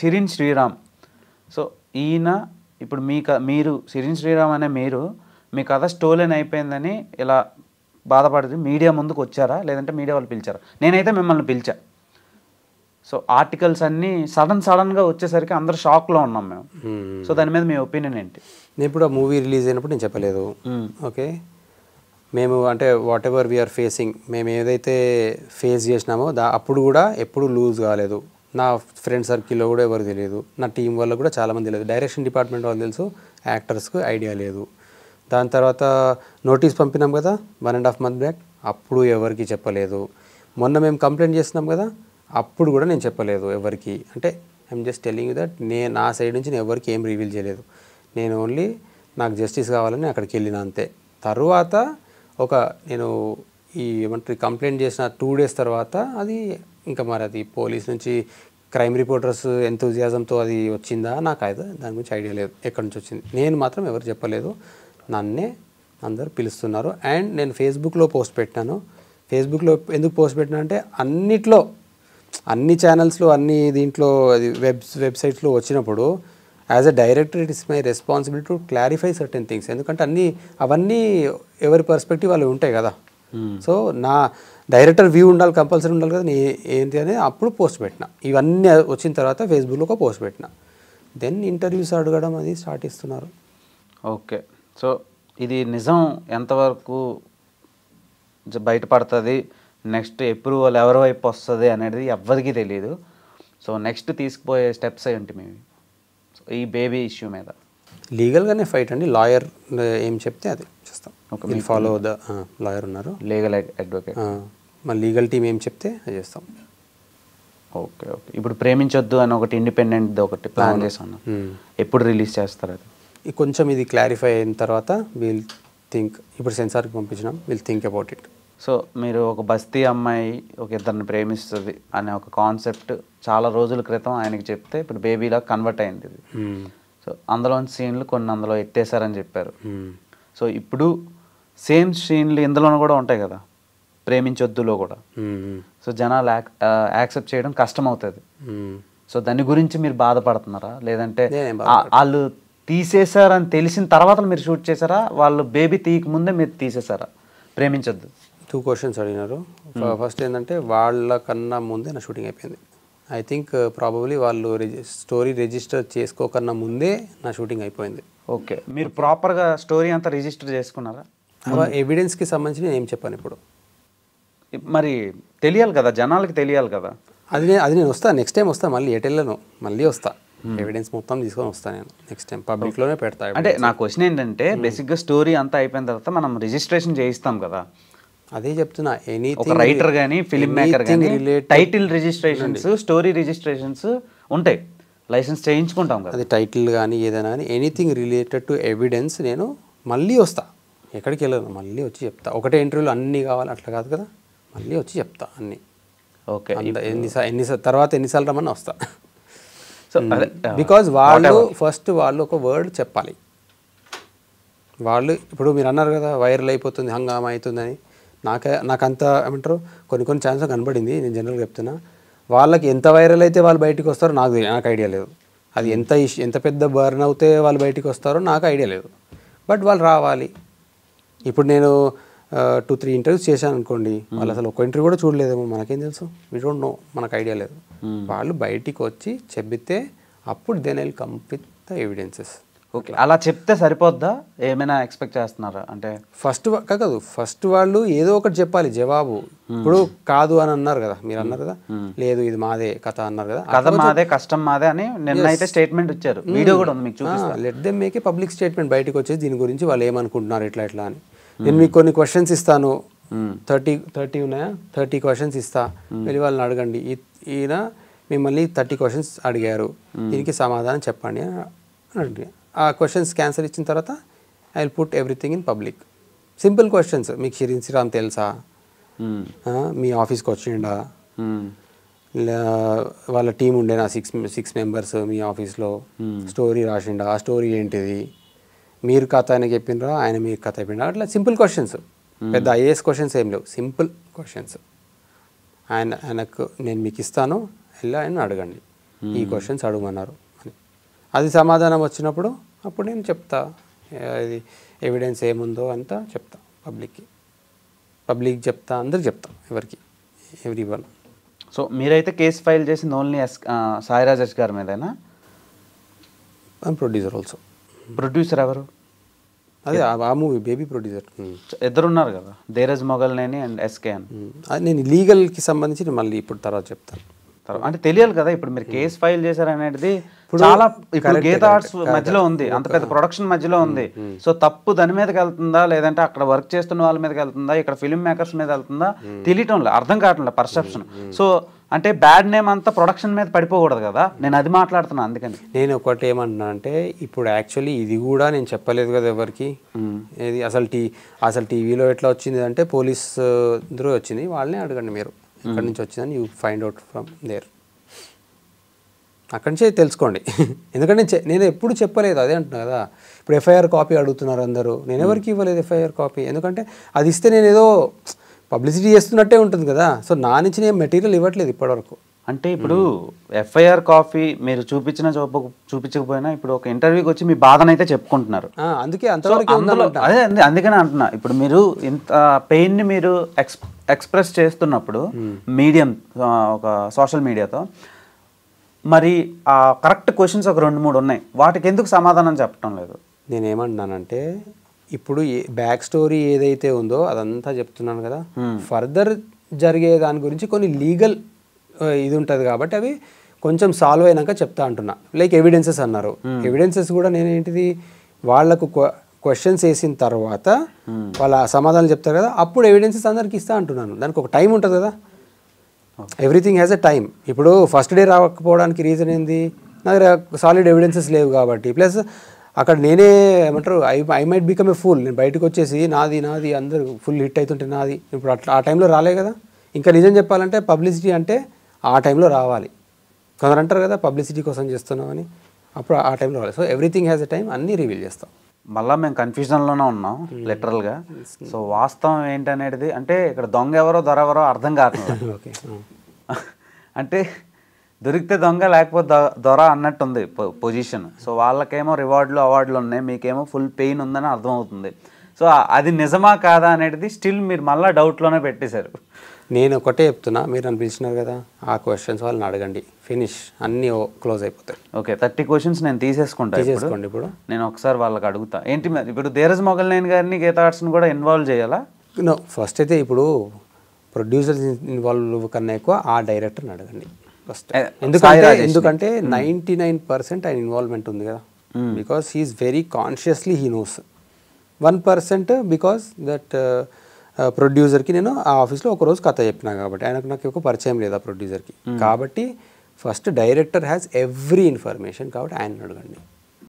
Shirin Sriram. So ఈయన ఇప్పుడు మీరు షిరిన్ శ్రీరామ్ అనే మీరు మీ కథ స్టోలెన్ అయిపోయిందని ఇలా బాధపడి మీడియా ముందుకు వచ్చారా, లేదంటే మీడియా వాళ్ళు పిలిచారా? నేనైతే మిమ్మల్ని పిలిచా. సో ఆర్టికల్స్ అన్నీ సడన్గా వచ్చేసరికి అందరు షాక్లో ఉన్నాం మేము. సో దాని మీద మీ ఒపీనియన్ ఏంటి? నేను ఇప్పుడు ఆ మూవీ రిలీజ్ అయినప్పుడు నేను చెప్పలేదు. ఓకే, మేము అంటే వాట్ ఎవర్ వీఆర్ ఫేసింగ్, మేము ఏదైతే ఫేస్ చేసినామో అప్పుడు కూడా ఎప్పుడు లూజ్ కాలేదు. నా ఫ్రెండ్ సర్కిల్లో కూడా ఎవరు తెలియదు, నా టీం వల్ల కూడా చాలామంది తెలియదు. డైరెక్షన్ డిపార్ట్మెంట్ వాళ్ళు తెలుసు, యాక్టర్స్కి ఐడియా లేదు. దాని తర్వాత నోటీస్ పంపినాం కదా 1.5 month బ్యాక్, అప్పుడు ఎవరికి చెప్పలేదు. మొన్న మేము కంప్లైంట్ చేస్తున్నాం కదా, అప్పుడు కూడా నేను చెప్పలేదు ఎవరికి. అంటే I'm just telling you that నా సైడ్ నుంచి నేను ఎవరికి ఏం రివీల్ చేయలేదు. నేను ఓన్లీ నాకు జస్టిస్ కావాలని అక్కడికి వెళ్ళిన అంతే. తర్వాత నేను ఏమంటారు కంప్లైంట్ చేసిన 2 days తర్వాత అది ఇంకా మరి అది పోలీస్ నుంచి క్రైమ్ రిపోర్టర్స్ ఎంతూజియాజంతో అది వచ్చిందా నాకు అయితే దాని గురించి ఐడియా లేదు ఎక్కడి నుంచి వచ్చింది. నేను మాత్రం ఎవరు చెప్పలేదు, నన్నే అందరు పిలుస్తున్నారు. అండ్ నేను ఫేస్బుక్లో పోస్ట్ పెట్టాను. ఫేస్బుక్లో ఎందుకు పోస్ట్ పెట్టినా అంటే అన్నిట్లో, అన్ని ఛానల్స్లో, అన్ని దీంట్లో అది వెబ్సైట్స్లో వచ్చినప్పుడు as a director it is my responsibility to clarify certain things. ఎందుకంటే అవన్నీ ఎవరి పర్స్పెక్టివ్ వాళ్ళు ఉంటాయి కదా. సో నా డైరెక్టర్ వ్యూ ఉండాలి, కంపల్సరీ ఉండాలి కదా. ఏంటి అనేది అప్పుడు పోస్ట్ పెట్టిన. ఇవన్నీ వచ్చిన తర్వాత ఫేస్బుక్లో ఒక పోస్ట్ పెట్టిన. దెన్ ఇంటర్వ్యూస్ అడగడం అది స్టార్ట్ ఇస్తున్నారు. ఓకే, సో ఇది నిజం ఎంతవరకు బయటపడుతుంది, నెక్స్ట్ అప్రూవల్ ఎవరి వైపు వస్తుంది అనేది ఎవరికి తెలియదు. సో నెక్స్ట్ తీసుకుపోయే స్టెప్స్ ఏంటి మేము ఈ బేబీ ఇష్యూ మీద? లీగల్గానే ఫైట్ అండి. లాయర్ ఏం చెప్తే అది చేస్తాం. ఓకే, మీరు ఫాలో ద లాయర్ ఉన్నారు, లీగల్ అడ్వకేట్. మన లీగల్ టీం ఏం చెప్తే అది చేస్తాం. Okay okay. ఇప్పుడు ప్రేమించొద్దు అని ఒకటి ఇండిపెండెంట్ ఒకటి ప్లాన్ చేసాను, ఎప్పుడు రిలీజ్ చేస్తారు అది? కొంచెం ఇది క్లారిఫై అయిన తర్వాత విల్ థింక్. ఇప్పుడు సెన్సార్కి పంపించినాం, will think about it. So మీరు ఒక బస్తీ అమ్మాయి ఒక ఇద్దరిని ప్రేమిస్తుంది అనే ఒక కాన్సెప్ట్ చాలా రోజుల క్రితం ఆయనకి చెప్తే ఇప్పుడు బేబీలా కన్వర్ట్ అయింది ఇది. సో అందులోని సీన్లు కొన్ని అందులో ఎత్తేసారని చెప్పారు. సో ఇప్పుడు సేమ్ సీన్లు ఇందులోనూ కూడా ఉంటాయి కదా ప్రేమించొద్దులో కూడా. సో జనాలు యాక్సెప్ట్ చేయడం కష్టం అవుతుంది. సో దాని గురించి మీరు బాధపడుతున్నారా, లేదంటే వాళ్ళు తీసేశారని తెలిసిన తర్వాత మీరు షూట్ చేశారా, వాళ్ళు బేబీ తీయక ముందే మీరు తీసేశారా ప్రేమించొద్దు? 2 questions అడిగినారు. ఫస్ట్ ఏంటంటే వాళ్ళకన్నా ముందే నా షూటింగ్ అయిపోయింది. ఐ థింక్ ప్రాబబ్లీ వాళ్ళు స్టోరీ రిజిస్టర్ చేసుకోకన్నా ముందే నా షూటింగ్ అయిపోయింది. ఓకే, మీరు ప్రాపర్గా స్టోరీ అంతా రిజిస్టర్ చేసుకున్నారా? ఎవిడెన్స్కి సంబంధించి నేను ఏం చెప్పాను ఇప్పుడు? మరి తెలియాలి కదా, జనాలకి తెలియాలి కదా. అది నేను వస్తాను, నెక్స్ట్ టైం వస్తాను, మళ్ళీ ఎటెళ్ళను, మళ్ళీ వస్తా. ఎవిడెన్స్ మొత్తం తీసుకొని వస్తాను నేను నెక్స్ట్ టైం, పబ్లిక్లోనే పెడతా. అంటే నా క్వశ్చన్ ఏంటంటే బేసిక్గా స్టోరీ అంతా అయిపోయిన తర్వాత మనం రిజిస్ట్రేషన్ చేయిస్తాం కదా. అదే చెప్తున్నా, ఒక రైటర్ కానీ ఫిల్మ్ మేకర్ కానీ టైటిల్ రిజిస్ట్రేషన్స్, స్టోరీ రిజిస్ట్రేషన్స్ ఉంటాయి, లైసెన్స్ చేయించుకుంటాం కదా. అది టైటిల్ కానీ ఏదైనా కానీ ఎనీథింగ్ రిలేటెడ్ టు ఎవిడెన్స్ నేను మళ్ళీ వస్తా, ఎక్కడికి వెళ్ళను, మళ్ళీ వచ్చి చెప్తా. ఒకటే ఇంటర్వ్యూలో అన్నీ కావాలి అట్లా కాదు కదా, మళ్ళీ వచ్చి చెప్తా అన్నీ. ఓకే, ఎన్నిసార్లు రమ్మని వస్తా. సో బికాజ్ వాళ్ళు ఒక వర్డ్ చెప్పాలి. వాళ్ళు ఇప్పుడు మీరు అన్నారు కదా వైరల్ అయిపోతుంది, హంగామా అవుతుందని. నాకంత ఏమంటారు కొన్ని ఛాన్సెస్ కనబడింది, నేను జనరల్గా చెప్తున్నా. వాళ్ళకి ఎంత వైరల్ అయితే వాళ్ళు బయటికి వస్తారో నాకు ఐడియా లేదు. అది ఎంత పెద్ద బర్న్ అవుతే వాళ్ళు బయటికి వస్తారో నాకు ఐడియా లేదు. బట్ వాళ్ళు రావాలి. ఇప్పుడు నేను 2-3 ఇంటర్వ్యూస్ చేశాను అనుకోండి, వాళ్ళు అసలు ఒక ఇంటర్వ్యూ కూడా చూడలేదేమో, మనకేం తెలుసు, వీ డోంట్ నో, మనకు ఐడియా లేదు. వాళ్ళు బయటికి వచ్చి చెబితే అప్పుడు then I will come with the evidences. Okay, అలా చెప్తే సరిపోద్దా, ఏమైనా ఎక్స్పెక్ట్ చేస్తున్నారా? అంటే ఫస్ట్ వాళ్ళు ఏదో ఒకటి చెప్పాలి జవాబు. ఇప్పుడు కాదు అని అన్నారు కదా, మీరు అన్నారు కదా, లేదు ఇది మాదే కథ అన్నారు కదా, కథ మాదే కష్టం మాదే అని నిన్నైతే స్టేట్మెంట్ ఇచ్చారు, వీడియో కూడా ఉంది మీకు చూపిస్తా. Let them make a public statement, బయటకు వచ్చేసి దీని గురించి వాళ్ళు ఏమనుకుంటున్నారు ఇట్లా అని. నేను మీకు కొన్ని క్వశ్చన్స్ ఇస్తాను, 30 ఉన్నాయా, 30 questions ఇస్తా, వెళ్ళి వాళ్ళని అడగండి. ఈయన మిమ్మల్ని 30 questions అడిగారు, దీనికి సమాధానం చెప్పండి అని అడిగి ఆ క్వశ్చన్స్కి ఆన్సర్ ఇచ్చిన తర్వాత I will put everything in public. Simple questions. మీకు షిరిన్ శ్రీరామ్ తెలుసా, మీ ఆఫీస్కి వచ్చిండా, వాళ్ళ టీం ఉండేనా 6 members మీ ఆఫీస్లో, స్టోరీ రాసిండా, ఆ స్టోరీ ఏంటిది, మీరు కథ ఆయన చెప్పిండ్రా, ఆయన మీరు కథ చెప్పిండ్రా, అట్లా సింపుల్ క్వశ్చన్స్. పెద్ద ఐఏఎస్ క్వశ్చన్స్ ఏం లేవు, సింపుల్ క్వశ్చన్స్. ఆయనకు నేను మీకు ఇస్తాను, వెళ్ళి ఆయన అడగండి. ఈ క్వశ్చన్స్ అడుగుమన్నారు అని. అది సమాధానం వచ్చినప్పుడు అప్పుడు నేను చెప్తా, ఇది ఎవిడెన్స్ ఏముందో అంతా చెప్తా పబ్లిక్ చెప్తా, అందరికి చెప్తా, ఎవ్రీ వన్. సో మీరైతే కేసు ఫైల్ చేసింది ఓన్లీ సాయిరాజ్ ఎస్ గారి మీదేనా? Producer also. ప్రొడ్యూసర్ ఎవరు? అదే ఆ మూవీ బేబీ ప్రొడ్యూసర్. ఇద్దరు ఉన్నారు కదా, ధీరజ్ మొగల్నేని అండ్ ఎస్కే అని. అది నేను లీగల్కి సంబంధించి నేను మళ్ళీ ఇప్పుడు తర్వాత చెప్తాను. అంటే తెలియాలి కదా, ఇప్పుడు మీరు కేసు ఫైల్ చేశారు అనేది చాలా ఇప్పుడు గీతా ఆర్ట్స్ మధ్యలో ఉంది, అంత పెద్ద ప్రొడక్షన్ మధ్యలో ఉంది. సో తప్పు దాని మీదకి వెళ్తుందా, లేదంటే అక్కడ వర్క్ చేస్తున్న వాళ్ళ మీదకి వెళ్తుందా, ఇక్కడ ఫిల్మ్ మేకర్స్ మీద వెళ్తుందా తెలియటం లేదు, అర్థం కావట్లేదు పర్సెప్షన్. సో అంటే బ్యాడ్ నేమ్ అంతా ప్రొడక్షన్ మీద పడిపోకూడదు కదా, నేను అది మాట్లాడుతున్నా. అందుకని నేను ఒకటి ఏమంటున్నా అంటే, ఇప్పుడు యాక్చువల్లీ ఇది కూడా నేను చెప్పలేదు కదా ఎవరికి, ఇది అసలు టీవీలో ఎట్లా వచ్చింది అంటే పోలీస్ త్రూ వచ్చింది, వాళ్ళనే అడగండి మీరు ఎక్కడి నుంచి వచ్చిందని, you find out from there, అక్కడి నుంచే తెలుసుకోండి. ఎందుకంటే నేను ఎప్పుడు చెప్పలేదు, అదే అంటున్నా కదా. ఇప్పుడు ఎఫ్ఐఆర్ కాపీ అడుగుతున్నారు అందరూ, నేను ఎవరికి ఇవ్వలేదు ఎఫ్ఐఆర్ కాపీ, ఎందుకంటే అది ఇస్తే నేను ఏదో పబ్లిసిటీ చేస్తున్నట్టే ఉంటుంది కదా. సో నా నుంచి నేను మెటీరియల్ ఇవ్వట్లేదు ఇప్పటివరకు. అంటే ఇప్పుడు ఎఫ్ఐఆర్ కాపీ మీరు చూపించకపోయినా ఇప్పుడు ఒక ఇంటర్వ్యూకి వచ్చి మీ బాధనైతే చెప్పుకుంటున్నారు, అందుకే అంతవరకు అదే అందుకనే అంటున్నా. ఇప్పుడు మీరు ఇంత పెయిన్ని మీరు ఎక్స్ప్రెస్ చేస్తున్నప్పుడు మీడియం, ఒక సోషల్ మీడియాతో, మరి ఆ కరెక్ట్ క్వశ్చన్స్ ఒక 2-3 ఉన్నాయి, వాటికి ఎందుకు సమాధానం చెప్పడం లేదు? నేనేమంటున్నానంటే, ఇప్పుడు బ్యాక్ స్టోరీ ఏదైతే ఉందో అదంతా చెప్తున్నాను కదా, ఫర్దర్ జరిగే దాని గురించి కొన్ని లీగల్ ఇది ఉంటుంది కాబట్టి అవి కొంచెం సాల్వ్ అయినాక చెప్తా అంటున్నా. లైక్ ఎవిడెన్సెస్ అన్నారు, ఎవిడెన్సెస్ కూడా నేనేంటిది, వాళ్లకు క్వశ్చన్స్ వేసిన తర్వాత వాళ్ళ సమాధానాలు చెప్తారు కదా, అప్పుడు ఎవిడెన్సెస్ అందరికి ఇస్తా అంటున్నాను. దానికి ఒక టైం ఉంటుంది కదా, ఎవ్రీథింగ్ హ్యాస్ ఎ టైం. ఇప్పుడు ఫస్ట్ డే రాకపోవడానికి రీజన్ ఏంది, నా దగ్గర సాలిడ్ ఎవిడెన్సెస్ లేవు కాబట్టి, ప్లస్ అక్కడ నేనే ఏమంటారు, I might become a full, నేను బయటకు వచ్చేసి నాది అందరు ఫుల్ హిట్ అవుతుంటే నాది, ఇప్పుడు అట్లా ఆ టైంలో రాలే కదా. ఇంకా నిజం చెప్పాలంటే పబ్లిసిటీ అంటే ఆ టైంలో రావాలి. కొందరు అంటారు కదా పబ్లిసిటీ కోసం చేస్తున్నామని, అప్పుడు ఆ టైంలో రావాలి. So everything has a time, అన్నీ రివీల్ చేస్తాం. మళ్ళీ మేము కన్ఫ్యూజన్లోనే ఉన్నాం లిటరల్గా. సో వాస్తవం ఏంటనేది అంటే ఇక్కడ దొంగ ఎవరో దొరెవరో అర్థం కావట్లేదు. ఓకే, అంటే దొరికితే దొంగ లేకపోతే దొర అన్నట్టుంది పొజిషన్. సో వాళ్ళకేమో రివార్డులు అవార్డులు ఉన్నాయి, మీకేమో ఫుల్ పెయిన్ ఉందని అర్థమవుతుంది. సో అది నిజమా కాదా అనేది స్టిల్ మీరు మళ్ళీ డౌట్లోనే పెట్టేశారు. నేను ఒకటే చెప్తున్నా, మీరు నన్ను పిలిచినారు కదా, ఆ క్వశ్చన్స్ వాళ్ళని అడగండి, ఫినిష్, అన్నీ క్లోజ్ అయిపోతాయి. ఓకే, 30 క్వశ్చన్స్ నేను తీసేసుకోండి. ఇప్పుడు నేను ఒకసారి వాళ్ళకి అడుగుతా. ఏంటి ఇప్పుడు ధీరజ్ మొగల్నేని గారిని, గీతా ఆర్ట్స్ని కూడా ఇన్వాల్వ్ చేయాలా? నో, ఫస్ట్ అయితే ఇప్పుడు ప్రొడ్యూసర్స్ ఇన్వాల్వ్ కన్నా ఎక్కువ ఆ డైరెక్టర్ని అడగండి ఫస్ట్. ఎందుకంటే 99% ఆయన ఇన్వాల్వ్మెంట్ ఉంది కదా, because he is very consciously he knows. 1% because that ప్రొడ్యూసర్కి నేను ఆ ఆఫీస్లో ఒకరోజు కథ చెప్పినా కాబట్టి, నాకు ఒక పరిచయం లేదు ఆ ప్రొడ్యూసర్కి. కాబట్టి first director has every information, కాబట్టి ఆయన అడగండి.